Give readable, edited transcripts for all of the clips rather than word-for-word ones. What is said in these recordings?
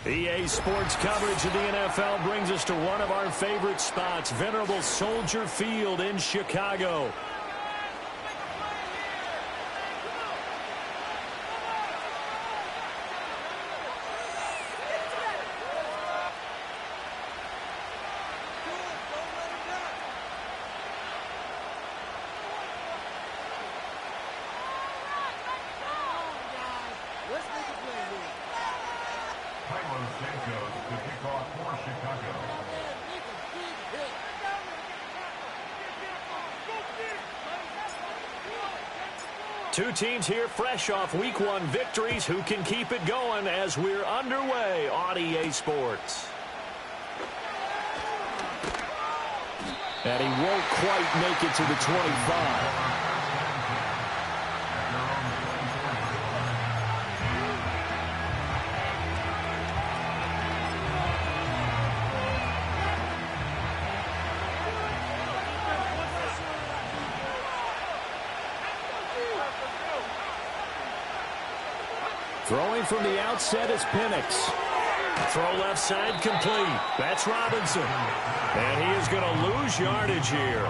EA Sports coverage of the NFL brings us to one of our favorite spots, venerable Soldier Field in Chicago. Two teams here fresh off Week 1 victories. Who can keep it going as we're underway on EA Sports? And he won't quite make it to the 25. Throwing from the outset is Penix. Throw left side complete. That's Robinson. And he is going to lose yardage here.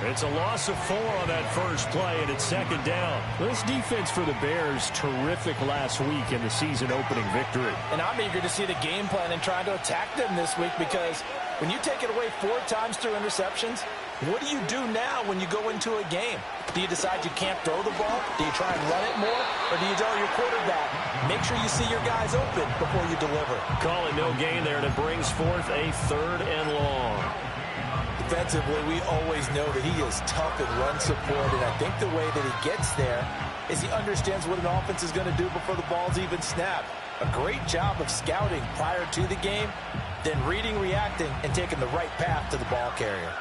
It's a loss of 4 on that first play, and it's second down. This defense for the Bears, terrific last week in the season-opening victory. And I'm eager to see the game plan and trying to attack them this week, because when you take it away 4 times through interceptions, what do you do now when you go into a game? Do you decide you can't throw the ball? Do you try and run it more? Or do you tell your quarterback, make sure you see your guys open before you deliver? Call it no gain there, and it brings forth a 3rd and long. Defensively, we always know that he is tough in run support, and I think the way that he gets there is he understands what an offense is going to do before the ball's even snapped. A great job of scouting prior to the game, then reading, reacting, and taking the right path to the ball carrier.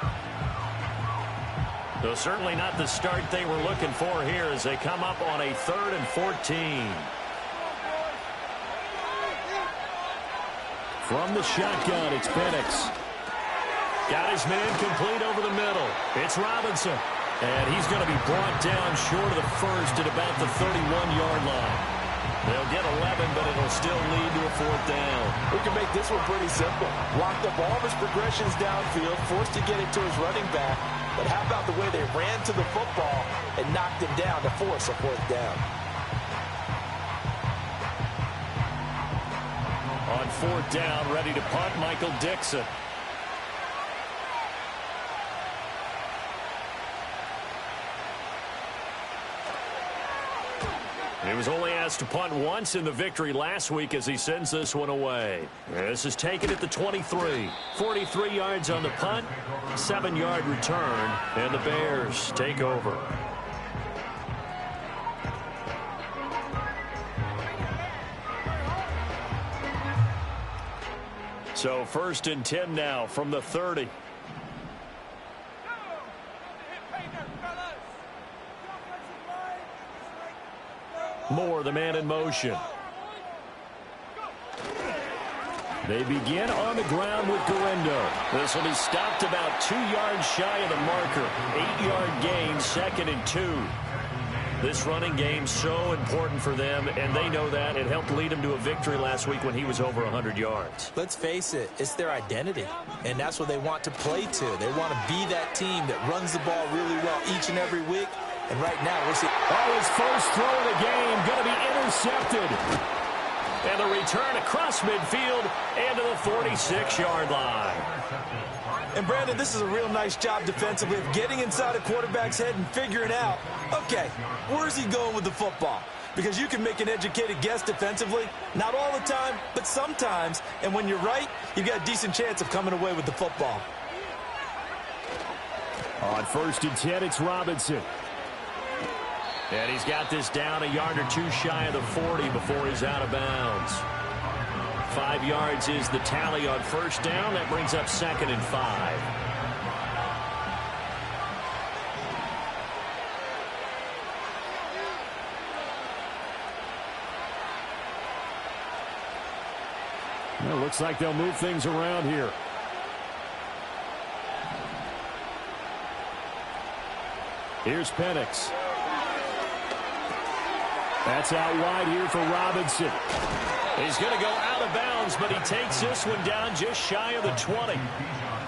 So certainly not the start they were looking for here as they come up on a 3rd and 14. From the shotgun, it's Penix. Got his man complete over the middle. It's Robinson. And he's going to be brought down short of the first at about the 31-yard line. They'll get 11, but it'll still lead to a 4th down. We can make this one pretty simple. Blocked up all of his progressions downfield, forced to get it to his running back. But how about the way they ran to the football and knocked him down to force a 4th down? On 4th down, ready to punt, Michael Dixon. He was only asked to punt once in the victory last week as he sends this one away. This is taken at the 23. 43 yards on the punt, 7-yard return, and the Bears take over. So 1st and 10 now from the 30. Moore, the man in motion. They begin on the ground with Guendo. This will be stopped about 2 yards shy of the marker. 8-yard gain, 2nd and 2. This running game so important for them, and they know that. It helped lead them to a victory last week when he was over 100 yards. Let's face it, it's their identity, and that's what they want to play to. They want to be that team that runs the ball really well each and every week. And right now, we'll see. Oh, his first throw of the game going to be intercepted. And the return across midfield and to the 46-yard line. And, Brandon, this is a real nice job defensively of getting inside a quarterback's head and figuring out, okay, where's he going with the football? Because you can make an educated guess defensively, not all the time, but sometimes. And when you're right, you've got a decent chance of coming away with the football. On 1st and 10, it's Robinson. And he's got this down a yard or 2 shy of the 40 before he's out of bounds. 5 yards is the tally on 1st down. That brings up 2nd and 5. Well, looks like they'll move things around here. Here's Penix. That's out wide here for Robinson. He's going to go out of bounds, but he takes this one down just shy of the 20.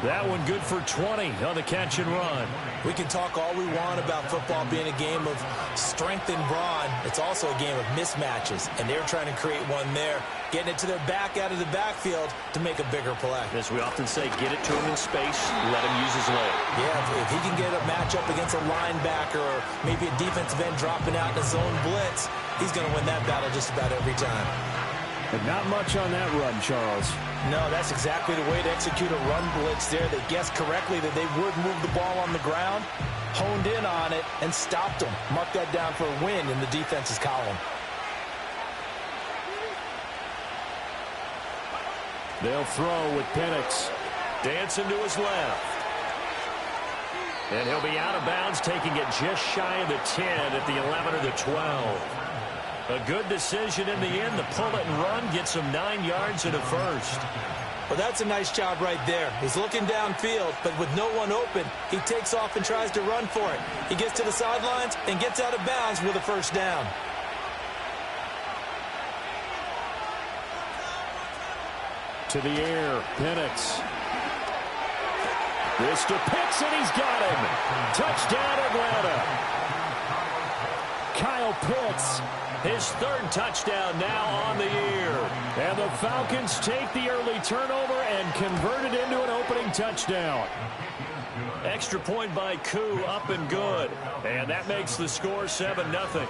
That one good for 20 on the catch and run. We can talk all we want about football being a game of strength and brawn. It's also a game of mismatches, and they're trying to create one there, getting it to their back out of the backfield to make a bigger play. As we often say, get it to him in space, let him use his leg. Yeah, if he can get a matchup against a linebacker or maybe a defensive end dropping out in a zone blitz, he's going to win that battle just about every time. But not much on that run, Charles. No, that's exactly the way to execute a run blitz there. They guessed correctly that they would move the ball on the ground, honed in on it, and stopped them. Mark that down for a win in the defense's column. They'll throw with Penix. Dancing to his left. And he'll be out of bounds, taking it just shy of the 10 at the 11 or the 12. A good decision in the end. The pull it and run gets him 9 yards and a first. Well, that's a nice job right there. He's looking downfield, but with no one open, he takes off and tries to run for it. He gets to the sidelines and gets out of bounds with a first down. To the air, Penix. This to Pitts, and he's got him. Touchdown, Atlanta. Kyle Pitts. His third touchdown now on the year. And the Falcons take the early turnover and convert it into an opening touchdown. Extra point by Koo, up and good. And that makes the score 7-0.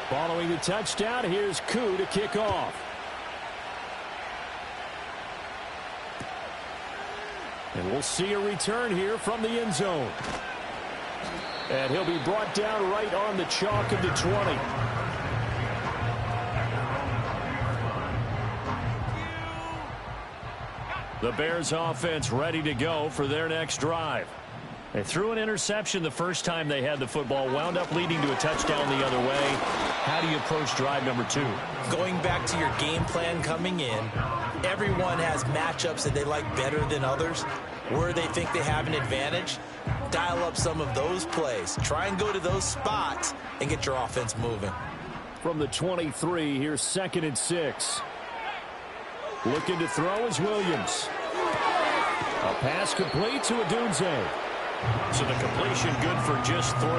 Following the touchdown, here's Koo to kick off. And we'll see a return here from the end zone. And he'll be brought down right on the chalk of the 20. The Bears offense ready to go for their next drive. They threw an interception the first time they had the football, wound up leading to a touchdown the other way. How do you approach drive number 2? Going back to your game plan coming in, everyone has matchups that they like better than others. Where they think they have an advantage, dial up some of those plays. Try and go to those spots and get your offense moving. From the 23, here's 2nd and 6. Looking to throw is Williams. A pass complete to Odunze. So the completion good for just 3.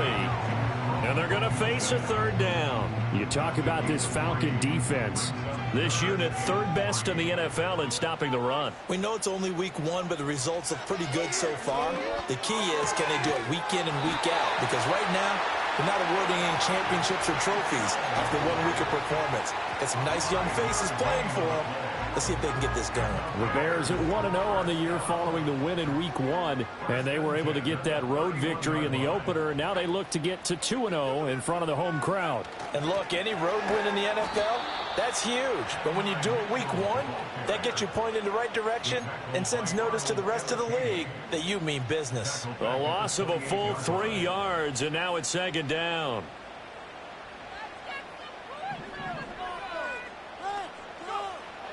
And they're going to face a third down. You talk about this Falcon defense. This unit third best in the NFL in stopping the run. We know it's only week 1, but the results look pretty good so far. The key is, can they do it week in and week out? Because right now, they're not awarding any championships or trophies after 1 week of performance. Got some nice young faces playing for them. Let's see if they can get this going. The Bears at 1-0 on the year following the win in week 1. And they were able to get that road victory in the opener. And now they look to get to 2-0 in front of the home crowd. And look, any road win in the NFL, that's huge. But when you do it week 1, that gets you pointed in the right direction and sends notice to the rest of the league that you mean business. A loss of a full 3 yards, and now it's 2nd down.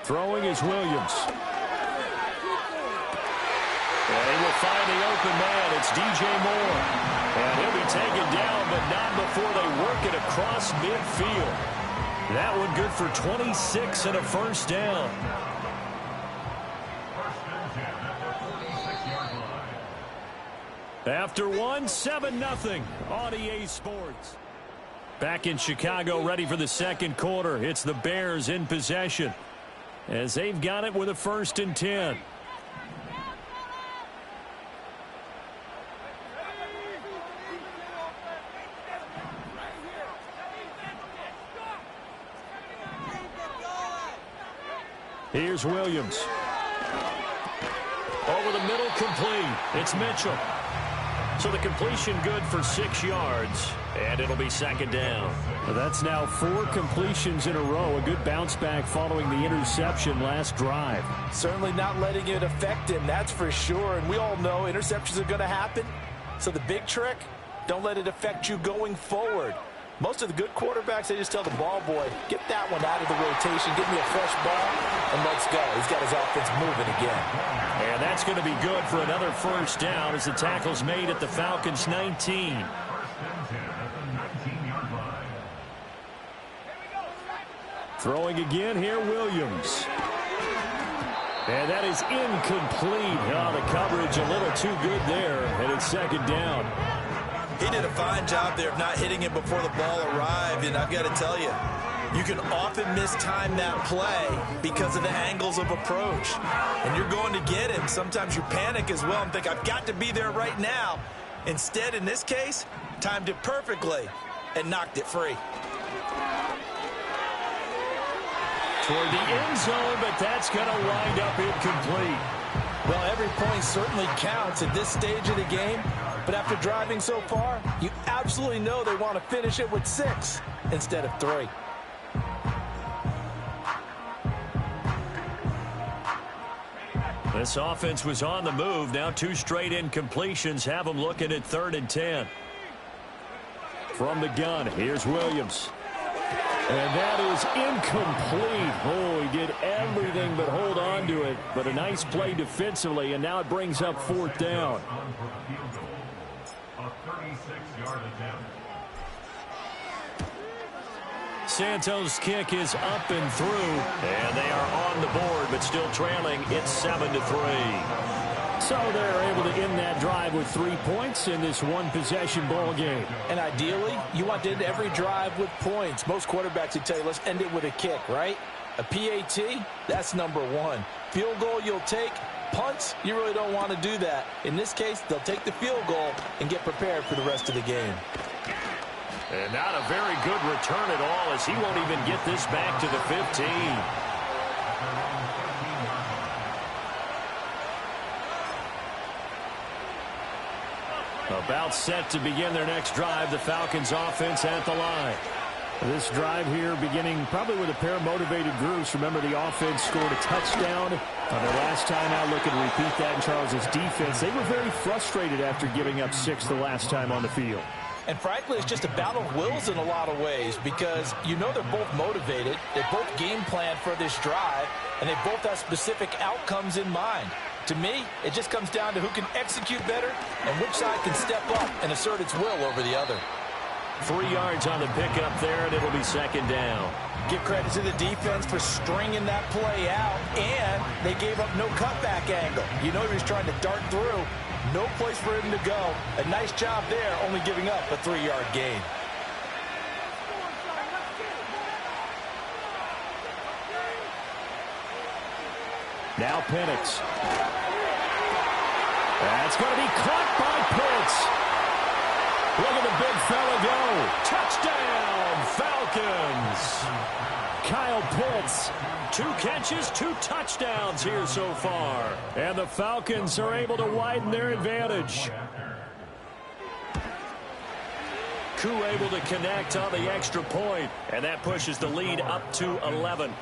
Throwing is Williams. And he will find the open man. It's DJ Moore. And he'll be taken down, but not before they work it across midfield. That one good for 26 and a first down. After 1, 7-0 on EA Sports. Back in Chicago, ready for the second quarter. It's the Bears in possession, as they've got it with a 1st and 10. Here's Williams. Over the middle, complete. It's Mitchell. So the completion good for 6 yards, and it'll be 2nd down. That's now 4 completions in a row. A good bounce back following the interception last drive. Certainly not letting it affect him, that's for sure. And we all know interceptions are going to happen. So the big trick, don't let it affect you going forward. Most of the good quarterbacks, they just tell the ball boy, get that one out of the rotation, give me a fresh ball, and let's go. He's got his offense moving again. And that's going to be good for another first down as the tackle's made at the Falcons' 19. Throwing again here, Williams. And that is incomplete. Oh, the coverage a little too good there, and it's second down. He did a fine job there of not hitting him before the ball arrived, and I've got to tell you, you can often mistime that play because of the angles of approach. And you're going to get him. Sometimes you panic as well and think, I've got to be there right now. Instead, in this case, timed it perfectly and knocked it free. Toward the end zone, but that's going to wind up incomplete. Well, every point certainly counts at this stage of the game. But after driving so far, you absolutely know they want to finish it with 6 instead of 3. This offense was on the move. Now 2 straight incompletions have them looking at 3rd and 10. From the gun, here's Williams. And that is incomplete. Oh, he did everything but hold on to it. But a nice play defensively, and now it brings up 4th down. Santos' kick is up and through, and they are on the board, but still trailing. It's 7-3. So they're able to end that drive with 3 points in this one-possession ball game. And ideally, you want to end every drive with points. Most quarterbacks would tell you, let's end it with a kick, right? A PAT, that's number 1. Field goal you'll take. Punts, you really don't want to do that. In this case, they'll take the field goal and get prepared for the rest of the game. And not a very good return at all, as he won't even get this back to the 15. About set to begin their next drive, the Falcons offense at the line. This drive here beginning probably with a pair of motivated groups. Remember, the offense scored a touchdown on their last time out. Looking to repeat that in Charles's defense. They were very frustrated after giving up 6 the last time on the field. And frankly, it's just a battle of wills in a lot of ways because you know they're both motivated. They both game plan for this drive, and they both have specific outcomes in mind. To me, it just comes down to who can execute better and which side can step up and assert its will over the other. 3 yards on the pickup there, and it'll be second down. Give credit to the defense for stringing that play out, and they gave up no cutback angle. You know he was trying to dart through. No place for him to go. A nice job there, only giving up a 3-yard gain. Now Penix. That's going to be caught by Pitts. Look at the big fella go. Touchdown, Falcons. Kyle Pitts. 2 catches, 2 touchdowns here so far. And the Falcons are able to widen their advantage. Koo able to connect on the extra point, and that pushes the lead up to 11.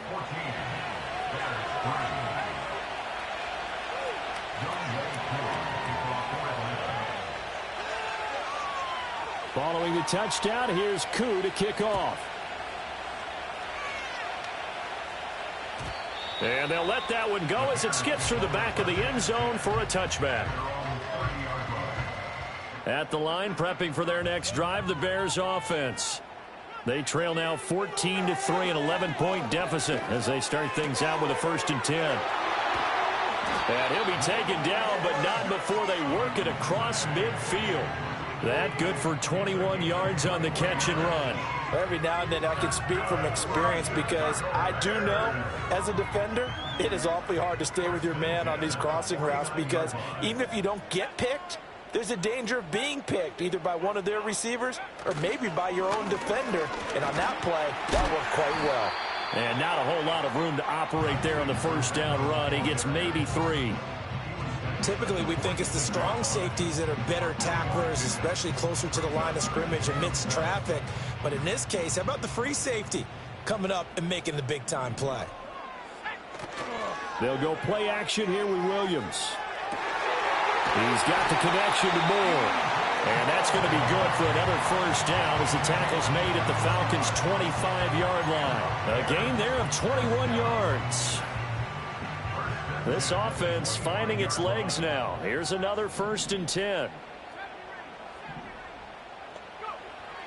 Following the touchdown, here's Koo to kick off. And they'll let that one go as it skips through the back of the end zone for a touchback. At the line, prepping for their next drive, the Bears offense. They trail now 14-3, an 11-point deficit as they start things out with a 1st and 10. And he'll be taken down, but not before they work it across midfield. That good for 21 yards on the catch and run. Every now and then I can speak from experience because I do know as a defender it is awfully hard to stay with your man on these crossing routes because even if you don't get picked, there's a danger of being picked either by one of their receivers or maybe by your own defender. And on that play, that worked quite well. And not a whole lot of room to operate there on the 1st down run. He gets maybe 3. Typically, we think it's the strong safeties that are better tacklers, especially closer to the line of scrimmage amidst traffic. But in this case, how about the free safety coming up and making the big-time play? They'll go play action here with Williams. He's got the connection to Moore. And that's going to be good for another first down as the tackle's made at the Falcons' 25-yard line. A gain there of 21 yards. This offense finding its legs now. Here's another 1st and 10.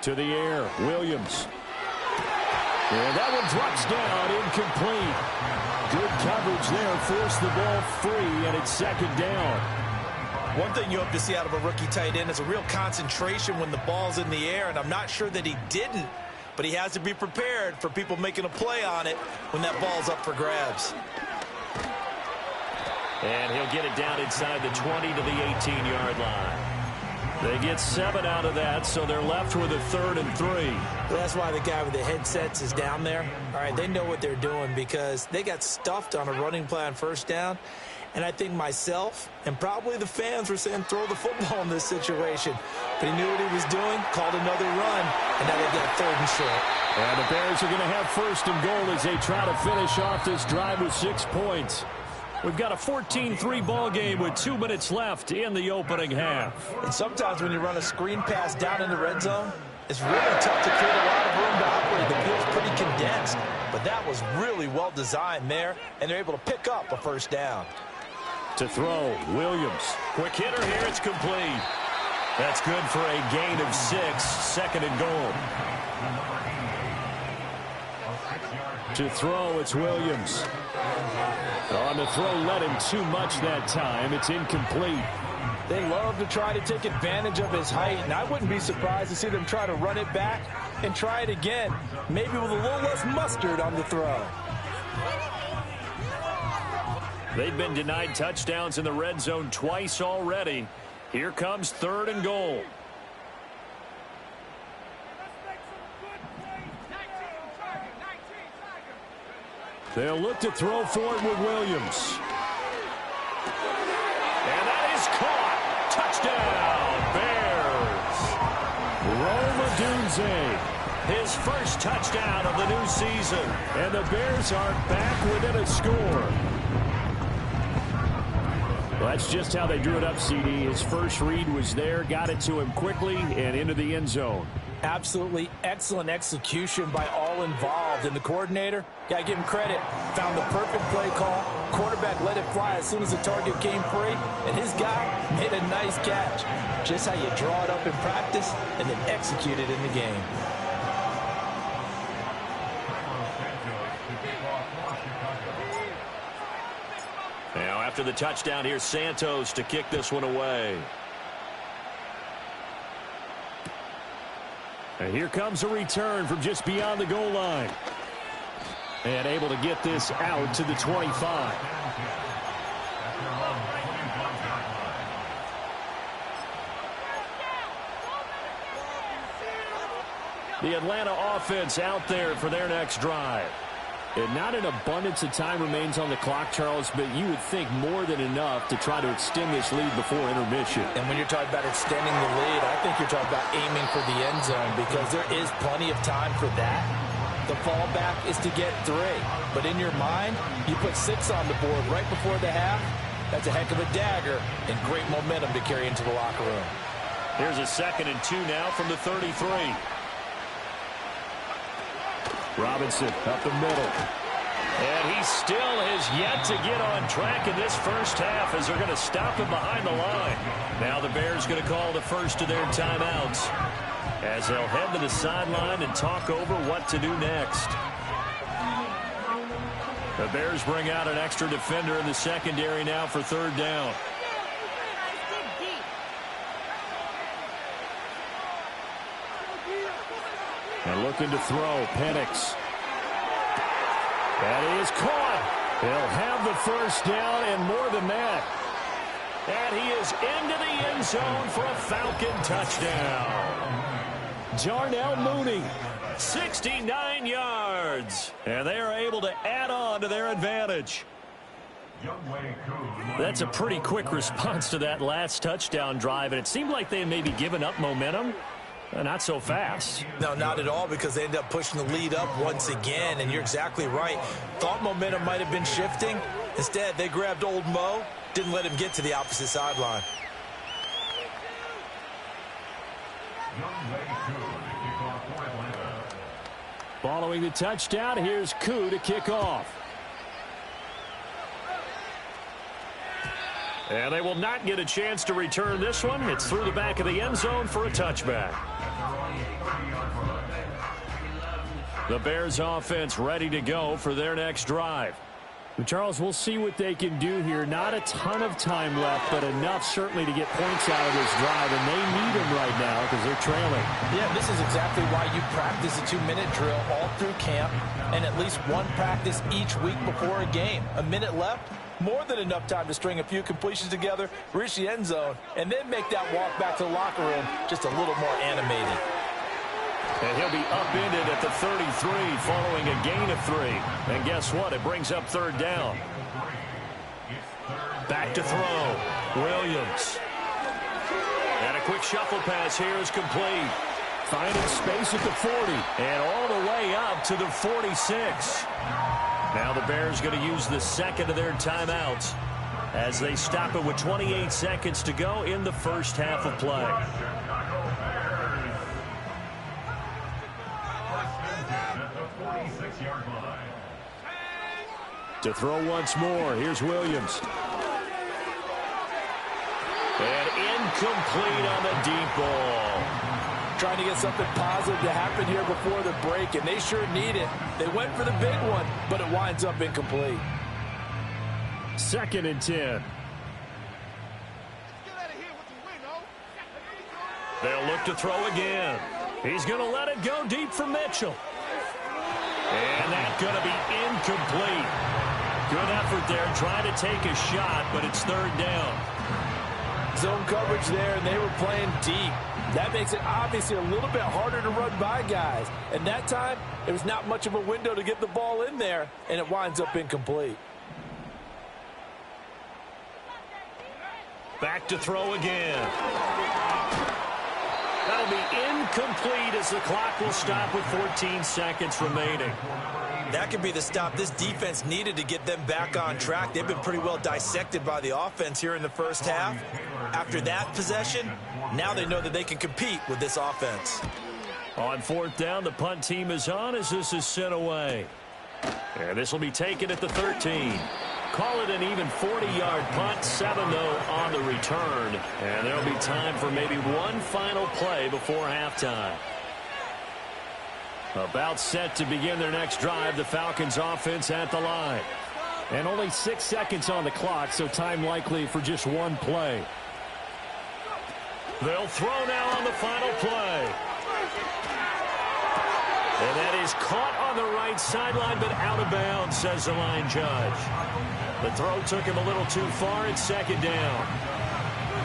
To the air, Williams. And that one drops down, incomplete. Good coverage there, forced the ball free, and it's 2nd down. One thing you hope to see out of a rookie tight end is a real concentration when the ball's in the air, and I'm not sure that he didn't, but he has to be prepared for people making a play on it when that ball's up for grabs. And he'll get it down inside the 20 to the 18-yard line. They get 7 out of that, so they're left with a 3rd and 3. Well, that's why the guy with the headsets is down there. All right, they know what they're doing because they got stuffed on a running play on 1st down. And I think myself and probably the fans were saying throw the football in this situation. But he knew what he was doing, called another run, and now they've got 3rd and short. And the Bears are going to have 1st and goal as they try to finish off this drive with 6 points. We've got a 14-3 ball game with 2 minutes left in the opening half. And sometimes when you run a screen pass down in the red zone, it's really tough to create a lot of room to operate. The field's pretty condensed. But that was really well designed there, and they're able to pick up a 1st down. To throw, Williams. Quick hitter here, it's complete. That's good for a gain of 6, 2nd and goal. To throw, it's Williams. On the throw, led him too much that time. It's incomplete. They love to try to take advantage of his height, and I wouldn't be surprised to see them try to run it back and try it again, maybe with a little less mustard on the throw. They've been denied touchdowns in the red zone twice already. Here comes 3rd and goal. They'll look to throw for it with Williams. And that is caught. Touchdown, Bears. Rome Odunze, his first touchdown of the new season. And the Bears are back within a score. Well, that's just how they drew it up, CD. His first read was there, got it to him quickly, and into the end zone. Absolutely excellent execution by all involved. And the coordinator, got to give him credit, found the perfect play call. Quarterback let it fly as soon as the target came free. And his guy made a nice catch. Just how you draw it up in practice and then execute it in the game. Now, after the touchdown, here's Santos to kick this one away. And here comes a return from just beyond the goal line. And able to get this out to the 25. The Atlanta offense out there for their next drive. And not an abundance of time remains on the clock, Charles, but you would think more than enough to try to extend this lead before intermission. And when you're talking about extending the lead, I think you're talking about aiming for the end zone because there is plenty of time for that. The fallback is to get 3. But in your mind, you put 6 on the board right before the half. That's a heck of a dagger and great momentum to carry into the locker room. Here's a 2nd and 2 now from the 33. Robinson up the middle. And he still has yet to get on track in this first half as they're going to stop him behind the line. Now the Bears going to call the first of their timeouts as they'll head to the sideline and talk over what to do next. The Bears bring out an extra defender in the secondary now for 3rd down. And looking to throw, Penix. That is caught. He'll have the first down and more than that. And he is into the end zone for a Falcon touchdown. Darnell Mooney, 69 yards. And they are able to add on to their advantage. That's a pretty quick response to that last touchdown drive. And it seemed like they had maybe given up momentum. Not so fast. No, not at all, because they ended up pushing the lead up once again, and you're exactly right. Thought momentum might have been shifting. Instead, they grabbed old Mo, didn't let him get to the opposite sideline. Following the touchdown, here's Koo to kick off. And they will not get a chance to return this one. It's through the back of the end zone for a touchback. The Bears offense ready to go for their next drive. Charles, we'll see what they can do here. Not a ton of time left, but enough certainly to get points out of this drive, and they need them right now because they're trailing. Yeah, this is exactly why you practice a 2-minute drill all through camp and at least one practice each week before a game. A minute left, more than enough time to string a few completions together, reach the end zone, and then make that walk back to the locker room just a little more animated. And he'll be upended at the 33 following a gain of 3. And guess what? It brings up third down. Back to throw. Williams. And a quick shuffle pass here is complete. Finding space at the 40. And all the way up to the 46. Now the Bears going to use the second of their timeouts as they stop it with 28 seconds to go in the first half of play. To throw once more, here's Williams. And incomplete on the deep ball. Trying to get something positive to happen here before the break, and they sure need it. They went for the big one, but it winds up incomplete. 2nd and 10. They'll look to throw again. He's going to let it go deep for Mitchell. And that's going to be incomplete. Good effort there trying to take a shot, but it's third down. Zone coverage there, and they were playing deep. That makes it obviously a little bit harder to run by guys. And that time, there was not much of a window to get the ball in there, and it winds up incomplete. Back to throw again. That'll be incomplete as the clock will stop with 14 seconds remaining. That could be the stop this defense needed to get them back on track. They've been pretty well dissected by the offense here in the first half. After that possession, now they know that they can compete with this offense. On 4th down, the punt team is on as this is sent away. And this will be taken at the 13. Call it an even 40-yard punt, 7 though on the return. And there'll be time for maybe one final play before halftime. About set to begin their next drive, the Falcons offense at the line. And only 6 seconds on the clock, so time likely for just one play. They'll throw now on the final play. And that is caught on the right sideline, but out of bounds, says the line judge. The throw took him a little too far. It's 2nd down.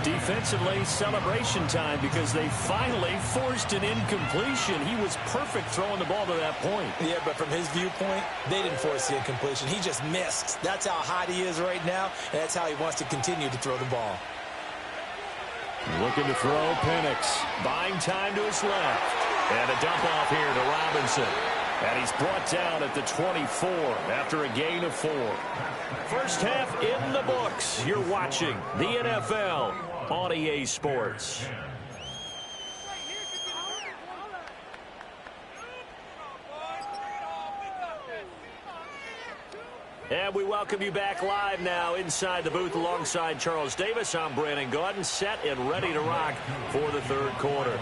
Defensively, celebration time because they finally forced an incompletion. He was perfect throwing the ball to that point. Yeah, but from his viewpoint, they didn't force the incompletion. He just missed. That's how hot he is right now, and that's how he wants to continue to throw the ball. Looking to throw, Penix. Buying time to his left. And a dump off here to Robinson. And he's brought down at the 24 after a gain of 4. First half in the books. You're watching the NFL on EA Sports. And we welcome you back live now inside the booth alongside Charles Davis. I'm Brandon Gaudin, set and ready to rock for the third quarter.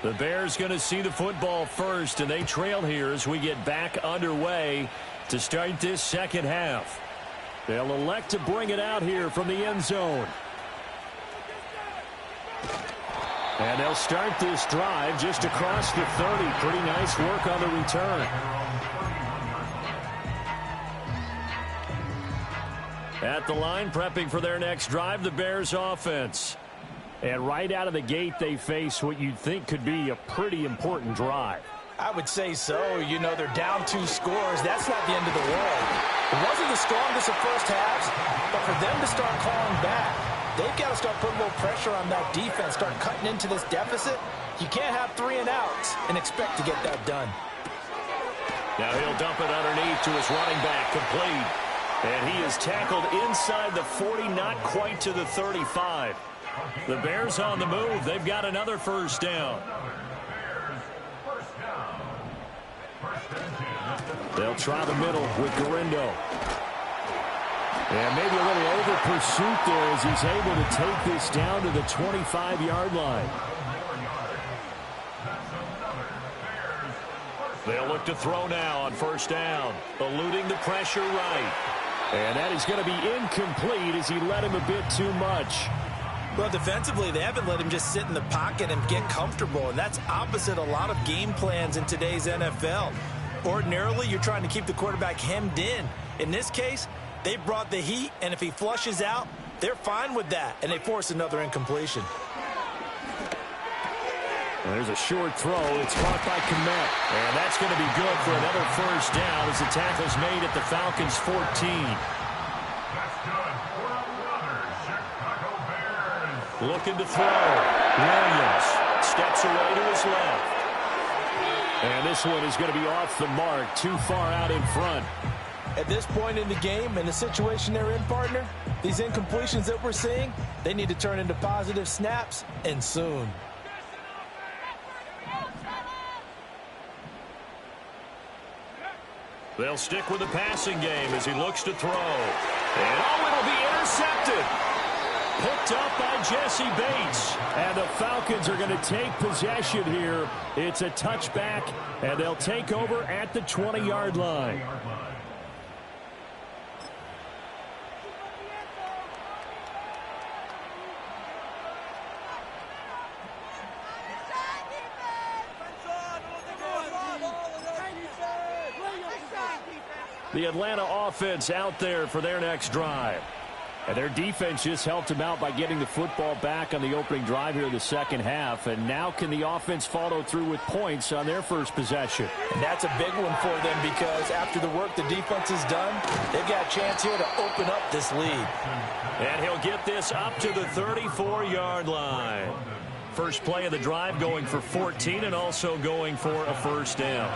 The Bears going to see the football first, and they trail here as we get back underway to start this second half. They'll elect to bring it out here from the end zone. And they'll start this drive just across the 30. Pretty nice work on the return. At the line, prepping for their next drive, the Bears offense. And right out of the gate, they face what you'd think could be a pretty important drive. I would say so. You know, they're down 2 scores. That's not the end of the world. It wasn't the strongest of first halves, but for them to start calling back, they've got to start putting a little pressure on that defense, start cutting into this deficit. You can't have 3 and outs and expect to get that done. Now he'll dump it underneath to his running back, complete. And he is tackled inside the 40, not quite to the 35. The Bears on the move. They've got another first down. They'll try the middle with Garindo. And maybe a little over pursuit there as he's able to take this down to the 25-yard line. They'll look to throw now on first down, eluding the pressure right. And that is going to be incomplete as he led him a bit too much. Well, defensively, they haven't let him just sit in the pocket and get comfortable, and that's opposite a lot of game plans in today's NFL. Ordinarily, you're trying to keep the quarterback hemmed in. In this case, they brought the heat, and if he flushes out, they're fine with that, and they force another incompletion. There's a short throw. It's caught by Kmet. And that's going to be good for another first down as the tackle's made at the Falcons' 14. Looking to throw. Williams steps away to his left. And this one is going to be off the mark, too far out in front. At this point in the game and the situation they're in, partner, these incompletions that we're seeing, they need to turn into positive snaps, and soon. They'll stick with the passing game as he looks to throw. And it'll be intercepted. Picked up by Jesse Bates. And the Falcons are going to take possession here. It's a touchback, and they'll take over at the 20-yard line. The Atlanta offense out there for their next drive. And their defense just helped them out by getting the football back on the opening drive here in the second half. And now can the offense follow through with points on their first possession? And that's a big one for them because after the work the defense has done, they've got a chance here to open up this lead. And he'll get this up to the 34-yard line. First play of the drive going for 14 and also going for a first down.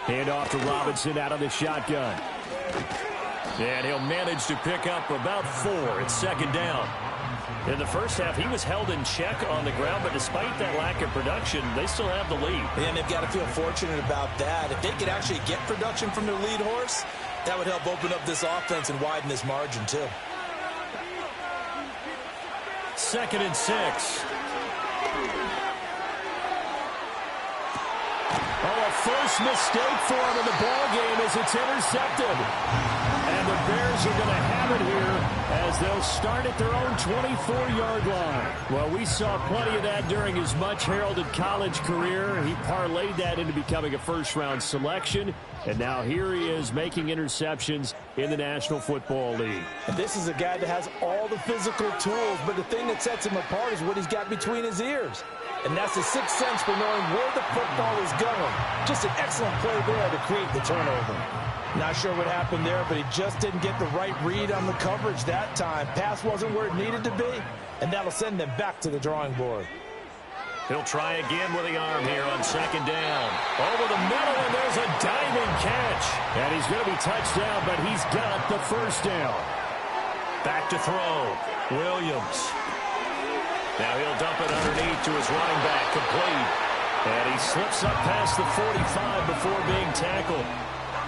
Hand off to Robinson out of the shotgun. And he'll manage to pick up about 4. It's second down. In the first half, he was held in check on the ground, but despite that lack of production, they still have the lead. And they've got to feel fortunate about that. If they could actually get production from their lead horse, that would help open up this offense and widen this margin, too. 2nd and 6. Oh, a first mistake for him in the ball game as it's intercepted. And the Bears are going to have it here as they'll start at their own 24-yard line. Well, we saw plenty of that during his much-heralded college career. He parlayed that into becoming a first-round selection. And now here he is making interceptions in the National Football League. And this is a guy that has all the physical tools, but the thing that sets him apart is what he's got between his ears. And that's the sixth sense for knowing where the football is going. Just an excellent play there to create the turnover. Not sure what happened there, but he just didn't get the right read on the coverage that time. Pass wasn't where it needed to be, and that'll send them back to the drawing board. He'll try again with the arm here on second down. Over the middle, and there's a diving catch. And he's going to be touched down, but he's got the first down. Back to throw. Williams. Now he'll dump it underneath to his running back, complete. And he slips up past the 45 before being tackled.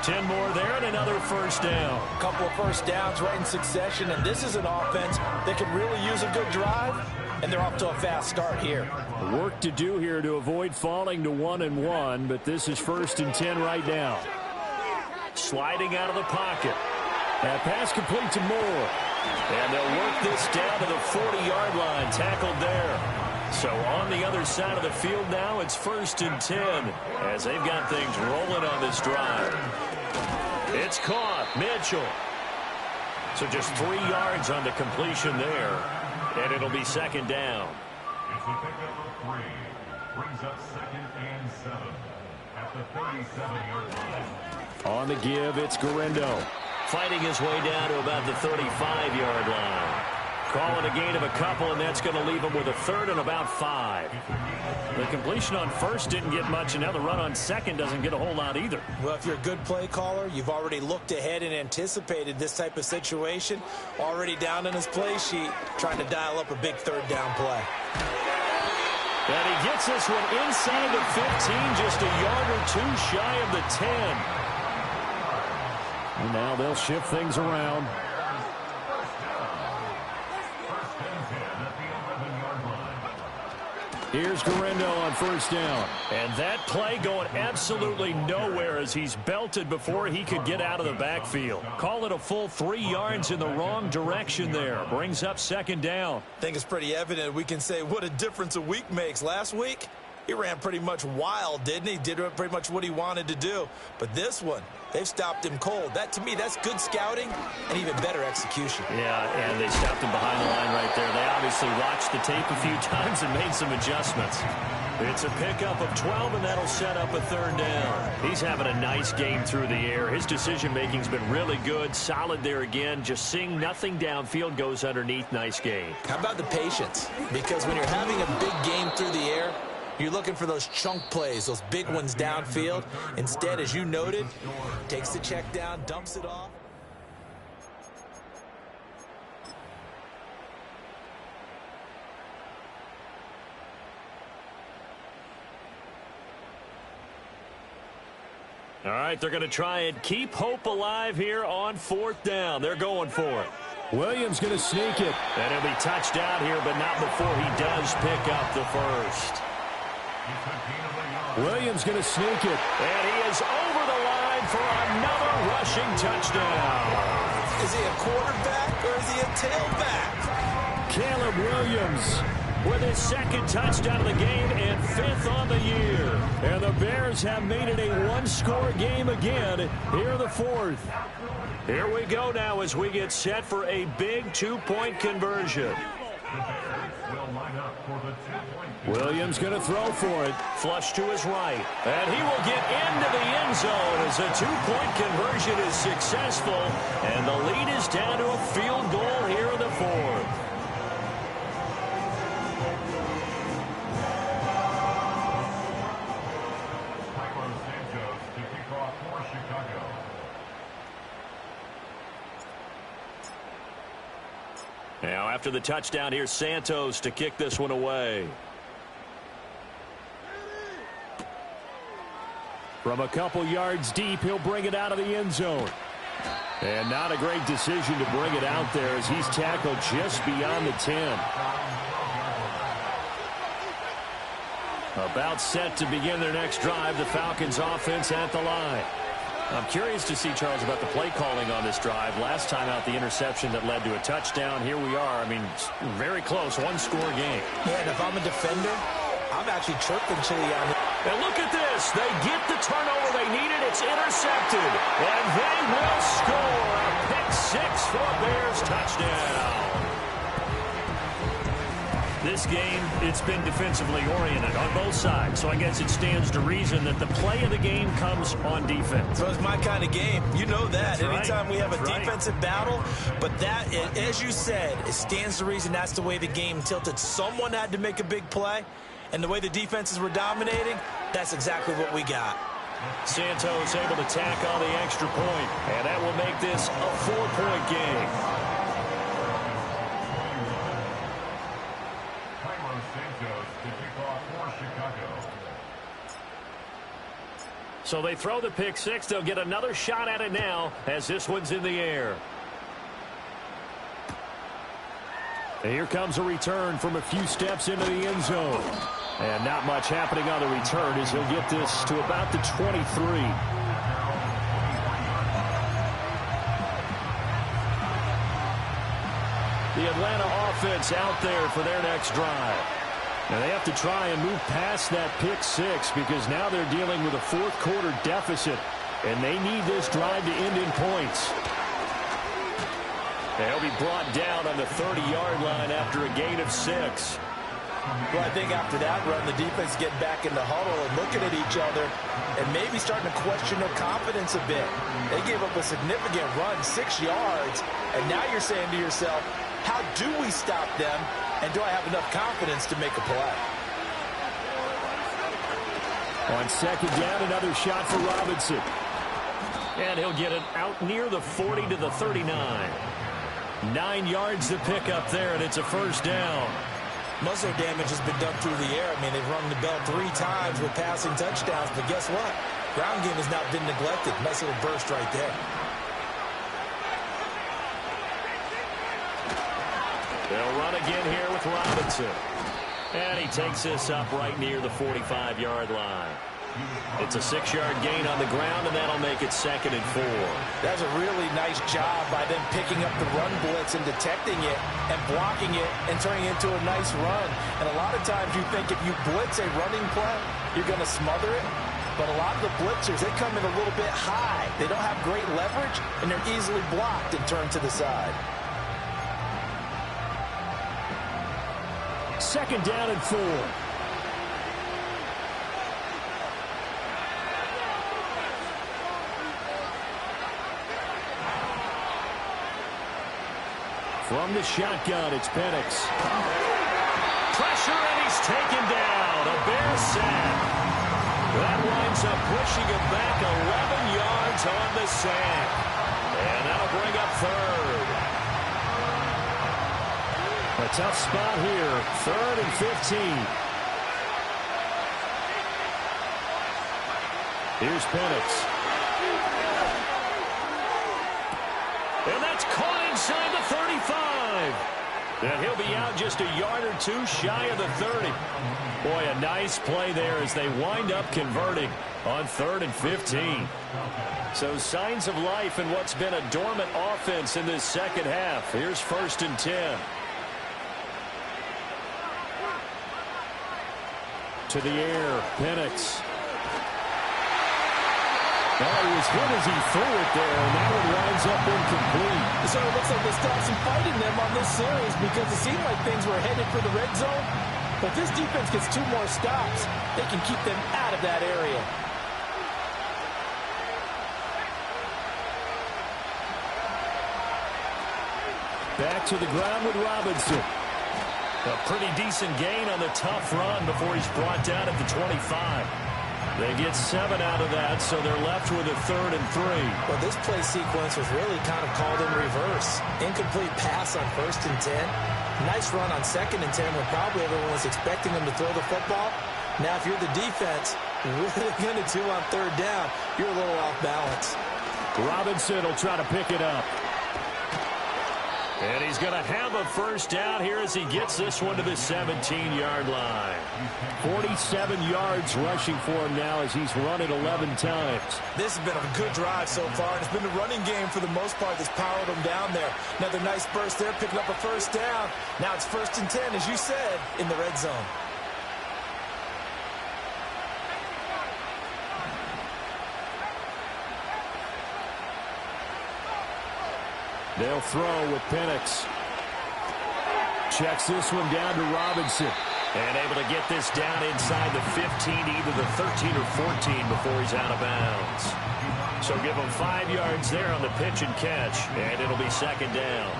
10 more there and another first down. A couple of first downs right in succession, and this is an offense that could really use a good drive, and they're off to a fast start here. Work to do here to avoid falling to 1-1, but this is 1st and 10 right now. Sliding out of the pocket. That pass complete to Moore. And they'll work this down to the 40-yard line, tackled there. So on the other side of the field now, it's 1st and 10 as they've got things rolling on this drive. It's caught. Mitchell. So just 3 yards on the completion there, and it'll be second down. It's a pickup of 3. Brings up 2nd and 7 at the 37-yard line. On the give, it's Garindo. Fighting his way down to about the 35-yard line. Call it a gain of a couple, and that's going to leave him with a third and about 5. The completion on first didn't get much, and now the run on second doesn't get a whole lot either. Well, if you're a good play caller, you've already looked ahead and anticipated this type of situation. Already down in his play sheet, trying to dial up a big third down play. And he gets this one inside the 15, just a yard or two shy of the 10. And now they'll shift things around. Here's Guerrero on first down. And that play going absolutely nowhere as he's belted before he could get out of the backfield. Call it a full 3 yards in the wrong direction there. Brings up second down. I think it's pretty evident we can say what a difference a week makes. Last week, he ran pretty much wild, didn't he? Did pretty much what he wanted to do. But this one, they've stopped him cold. That, to me, that's good scouting and even better execution. Yeah, and they stopped him behind the line right there. They obviously watched the tape a few times and made some adjustments. It's a pickup of 12, and that'll set up a third down. He's having a nice game through the air. His decision-making's been really good, solid there again. Just seeing nothing downfield, goes underneath. Nice game. How about the patience? Because when you're having a big game through the air, you're looking for those chunk plays, those big ones downfield. Instead, as you noted, takes the check down, dumps it off. All right, they're going to try and keep hope alive here on fourth down. They're going for it. Williams going to sneak it. And he'll be touched out here, but not before he does pick up the first. Williams going to sneak it. And he is over the line for another rushing touchdown. Is he a quarterback or is he a tailback? Caleb Williams with his second touchdown of the game and 5th on the year. And the Bears have made it a one-score game again here in the 4th. Here we go now as we get set for a big 2-point conversion. Williams going to throw for it. Flush to his right. And he will get into the end zone as a 2-point conversion is successful. And the lead is down to a field goal here in the 4th. Now, after the touchdown, here's Santos to kick this one away. From a couple yards deep, he'll bring it out of the end zone. And not a great decision to bring it out there as he's tackled just beyond the 10. About set to begin their next drive, the Falcons offense at the line. I'm curious to see, Charles, about the play calling on this drive. Last time out, the interception that led to a touchdown. Here we are. I mean, very close, one-score game. Yeah, and if I'm a defender, I'm actually chirping Chili on it. And look at this. They get the turnover they needed. It's intercepted. And they will score a pick-6 for a Bears touchdown. This game, it's been defensively oriented on both sides. So I guess it stands to reason that the play of the game comes on defense. So it's my kind of game. You know that. That's Anytime right. we have a That's defensive battle. But that, as you said, it stands to reason that's the way the game tilted. Someone had to make a big play. And the way the defenses were dominating, that's exactly what we got. Santos able to tack on the extra point. And that will make this a 4-point game. So they throw the pick-6. They'll get another shot at it now as this one's in the air. And here comes a return from a few steps into the end zone. And not much happening on the return as he'll get this to about the 23. The Atlanta offense out there for their next drive. And they have to try and move past that pick-6 because now they're dealing with a fourth-quarter deficit. And they need this drive to end in points. They'll be brought down on the 30-yard line after a gain of 6. Well, I think after that run, the defense getting back in the huddle and looking at each other and maybe starting to question their confidence a bit. They gave up a significant run, 6 yards, and now you're saying to yourself, how do we stop them, and do I have enough confidence to make a play? On second down, another shot for Robinson. And he'll get it out near the 40 to the 39. 9 yards to pick up there, and it's a first down. Most of their damage has been done through the air. I mean, they've rung the bell 3 times with passing touchdowns, but guess what? Ground game has not been neglected. Nice little burst right there. They'll run again here with Robinson. And he takes this up right near the 45-yard line. It's a 6-yard gain on the ground, and that'll make it 2nd and 4. That's a really nice job by them picking up the run blitz and detecting it and blocking it and turning it into a nice run. And a lot of times you think if you blitz a running play, you're going to smother it. But a lot of the blitzers, they come in a little bit high. They don't have great leverage, and they're easily blocked and turned to the side. 2nd down and 4. From the shotgun, it's Penix. Pressure, and he's taken down. A Bear sack. That winds up pushing him back 11 yards on the sack. And that'll bring up 3rd. A tough spot here. 3rd and 15. Here's Penix. And that's caught inside the 35. And he'll be out just a yard or 2 shy of the 30. Boy, a nice play there as they wind up converting on 3rd and 15. So signs of life in what's been a dormant offense in this second half. Here's 1st and 10. To the air, Penix. Well, he was hit as he threw it there, and that one winds up incomplete. So it looks like they still have some fight in them on this series because it seemed like things were headed for the red zone. But this defense gets 2 more stops. They can keep them out of that area. Back to the ground with Robinson. A pretty decent gain on the tough run before he's brought down at the 25. They get 7 out of that, so they're left with a 3rd and 3. Well, this play sequence was really kind of called in reverse. Incomplete pass on 1st and 10. Nice run on 2nd and 10 when probably everyone was expecting him to throw the football. Now, if you're the defense, what are they going to do on 3rd down? You're a little off balance. Robinson will try to pick it up. And he's going to have a first down here as he gets this one to the 17-yard line. 47 yards rushing for him now as he's run it 11 times. This has been a good drive so far, and it's been the running game for the most part that's powered him down there. Another nice burst there, picking up a first down. Now it's 1st and 10, as you said, in the red zone. They'll throw with Penix. Checks this one down to Robinson. And able to get this down inside the 15, either the 13 or 14 before he's out of bounds. So give him 5 yards there on the pitch and catch, and it'll be 2nd down.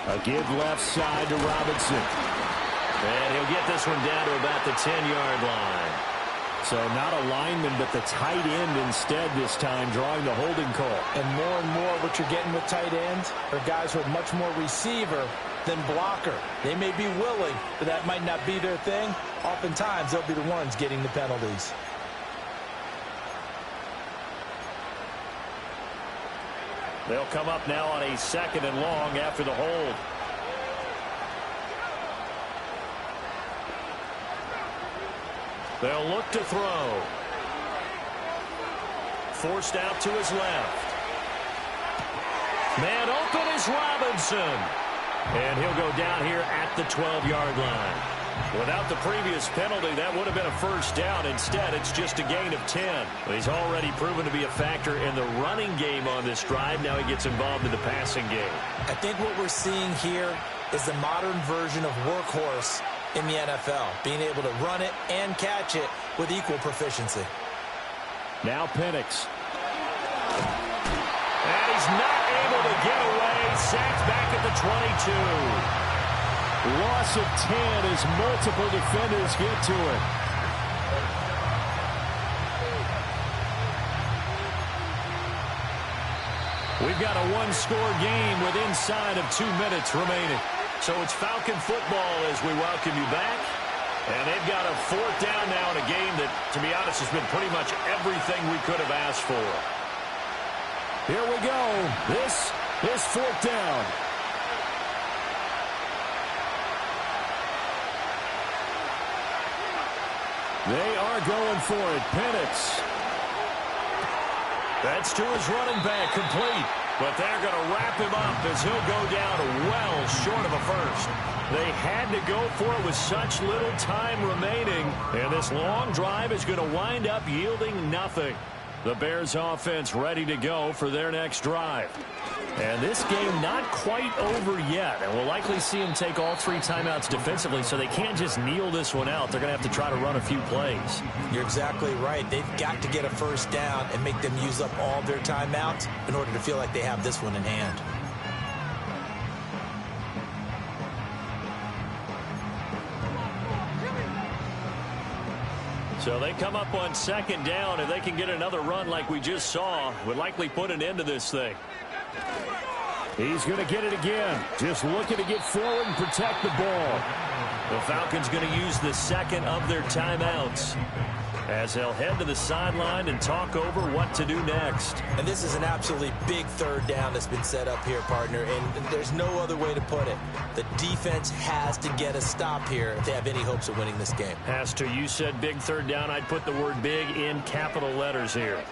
A give left side to Robinson. And he'll get this one down to about the 10-yard line. So not a lineman, but the tight end instead this time, drawing the holding call. And more what you're getting with tight ends are guys who are much more receiver than blocker. They may be willing, but that might not be their thing. Oftentimes, they'll be the ones getting the penalties. They'll come up now on a 2nd and long after the hold. They'll look to throw. Forced out to his left. Man open is Robinson. And he'll go down here at the 12-yard line. Without the previous penalty, that would have been a first down. Instead, it's just a gain of 10. He's already proven to be a factor in the running game on this drive. Now he gets involved in the passing game. I think what we're seeing here is the modern version of workhorse in the NFL, being able to run it and catch it with equal proficiency. Now Penix. And he's not able to get away. Sacked back at the 22. Loss of 10 as multiple defenders get to it. We've got a one-score game with inside of 2 minutes remaining. So it's Falcon football as we welcome you back. And they've got a fourth down now in a game that, to be honest, has been pretty much everything we could have asked for. Here we go. This is fourth down. They are going for it. Penix. That's to his running back, complete. But they're going to wrap him up as he'll go down well short of a first. They had to go for it with such little time remaining. And this long drive is going to wind up yielding nothing. The Bears offense ready to go for their next drive. And this game not quite over yet. And we'll likely see them take all 3 timeouts defensively, so they can't just kneel this one out. They're going to have to try to run a few plays. You're exactly right. They've got to get a first down and make them use up all their timeouts in order to feel like they have this one in hand. So they come up on second down. If they can get another run like we just saw, would likely put an end to this thing. He's going to get it again. Just looking to get forward and protect the ball. The Falcons going to use the second of their timeouts as they'll head to the sideline and talk over what to do next. And this is an absolutely big third down that's been set up here, partner, and there's no other way to put it. The defense has to get a stop here if they have any hopes of winning this game. Has to. You said big third down. I'd put the word big in capital letters here.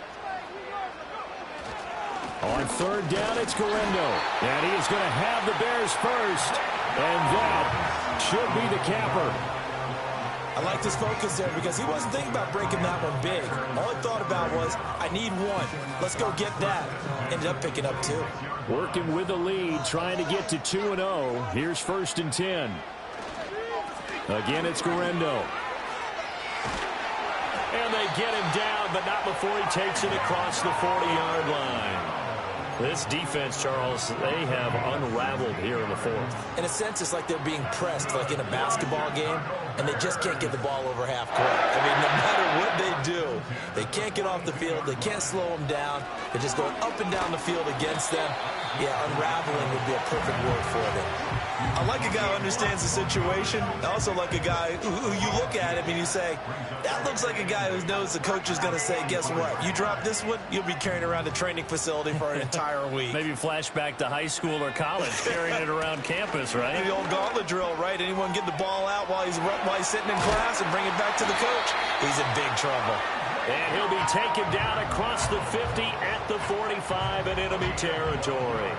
On third down, it's Guerrero. And he is going to have the Bears first. And that should be the capper. I liked his focus there because he wasn't thinking about breaking that one big. All he thought about was, I need one. Let's go get that. Ended up picking up 2. Working with the lead, trying to get to 2-0. Here's first and 10. Again, it's Guerrero. And they get him down, but not before he takes it across the 40-yard line. This defense, Charles, they have unraveled here in the fourth. In a sense, it's like they're being pressed, like in a basketball game, and they just can't get the ball over half court. I mean, no matter what they do, they can't get off the field. They can't slow them down. They're just going up and down the field against them. Yeah, unraveling would be a perfect word for them. I like a guy who understands the situation. I also like a guy who you look at him and you say, that looks like a guy who knows the coach is going to say, guess what? You drop this one, you'll be carrying around a training facility for an entire week. Maybe flashback to high school or college, carrying it around campus, right? The old gauntlet drill, right? Anyone get the ball out while he's sitting in class and bring it back to the coach? He's in big trouble. And he'll be taken down across the 50 at the 45 in enemy territory.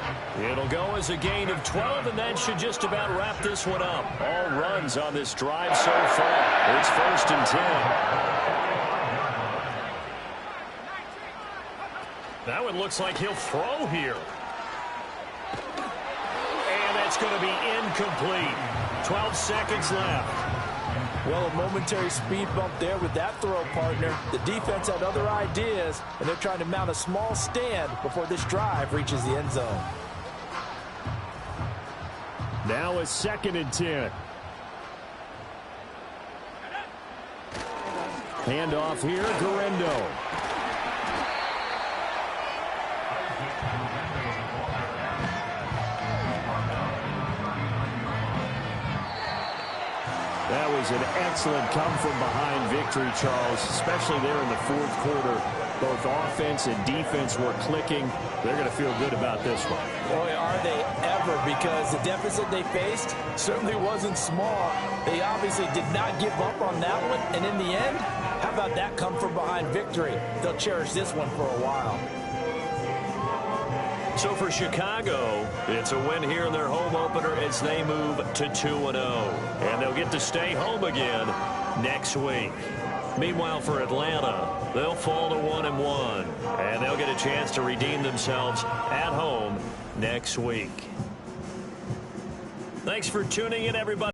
It'll go as a gain of 12, and that should just about wrap this one up. All runs on this drive so far. It's first and 10. That one looks like he'll throw here. And that's going to be incomplete. 12 seconds left. Well, a momentary speed bump there with that throw, partner. The defense had other ideas, and they're trying to mount a small stand before this drive reaches the end zone. Now it's second and 10. Handoff here, Guerrero. That was an excellent come-from-behind victory, Charles, especially there in the fourth quarter. Both offense and defense were clicking. They're going to feel good about this one. Boy, are they ever, because the deficit they faced certainly wasn't small. They obviously did not give up on that one, and in the end, how about that come-from-behind victory? They'll cherish this one for a while. So for Chicago, it's a win here in their home opener as they move to 2-0. And they'll get to stay home again next week. Meanwhile, for Atlanta, they'll fall to 1-1. And they'll get a chance to redeem themselves at home next week. Thanks for tuning in, everybody.